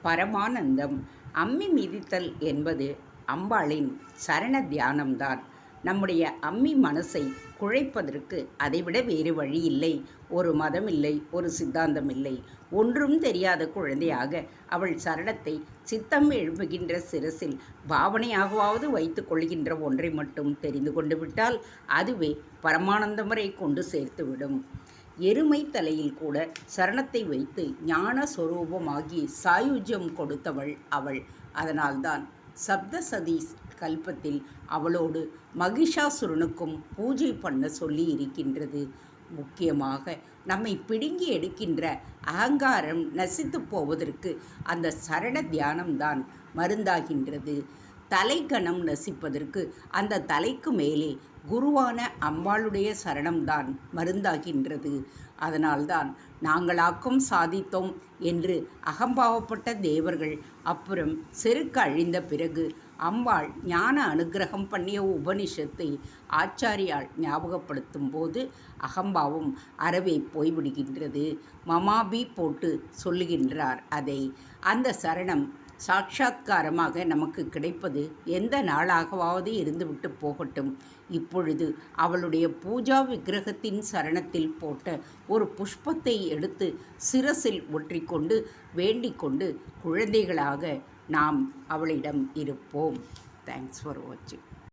பரமானந்தம். அம்மி மிதித்தல் என்பது அம்பாளின் சரண தியானம்தான். நம்முடைய அம்மி மனசை குழைப்பதற்கு அதைவிட வேறு வழி இல்லை. ஒரு மதம் இல்லை, ஒரு சித்தாந்தம் இல்லை. ஒன்றும் தெரியாத குழந்தையாக அவள் சரணத்தை சித்தம் எழுப்புகின்ற சிரசில் பாவனையாகவாவது வைத்து கொள்கின்ற ஒன்றை மட்டும் தெரிந்து கொண்டு விட்டால் அதுவே பரமானந்தம் வரை கொண்டு சேர்த்துவிடும். எருமை தலையில் கூட சரணத்தை வைத்து ஞான சொரூபமாகி சாயுஜ்யம் கொடுத்தவள் அவள். அதனால்தான் சப்தசதி கல்பத்தில் அவளோடு மகிஷாசுரனுக்கும் பூஜை பண்ண சொல்லி இருக்கின்றது. முக்கியமாக நம்மை பிடுங்கி எடுக்கின்ற அகங்காரம் நசித்து போவதற்கு அந்த சரண தியானம்தான் மருந்தாகின்றது. தலைக்கணம் நசிப்பதற்கு அந்த தலைக்கு மேலே குருவான அம்பாளுடைய சரணம்தான் மருந்தாகின்றது. அதனால்தான் நாங்களாக்கும் சாதித்தோம் என்று அகம்பாவப்பட்ட தேவர்கள் அப்புறம் செருக்கு அழிந்த பிறகு அம்பாள் ஞான அனுகிரகம் பண்ணிய உபனிஷத்தை ஆச்சாரியால் ஞாபகப்படுத்தும் போது அகம்பாவம் அறவே போய்விடுகின்றது. மமாபி போட்டு சொல்லுகின்றார் அதை. அந்த சரணம் சாட்சாத்காரமாக நமக்கு கிடைப்பது எந்த நாளாகவாவது இருந்துவிட்டு போகட்டும். இப்பொழுது அவளுடைய பூஜா விக்கிரகத்தின் சரணத்தில் போட்ட ஒரு புஷ்பத்தை எடுத்து சிரசில் ஒற்றிக்கொண்டு வேண்டிக்கொண்டு குழந்தைகளாக நாம் அவளிடம் இருப்போம். தேங்க்ஸ் ஃபார் வாட்சிங்.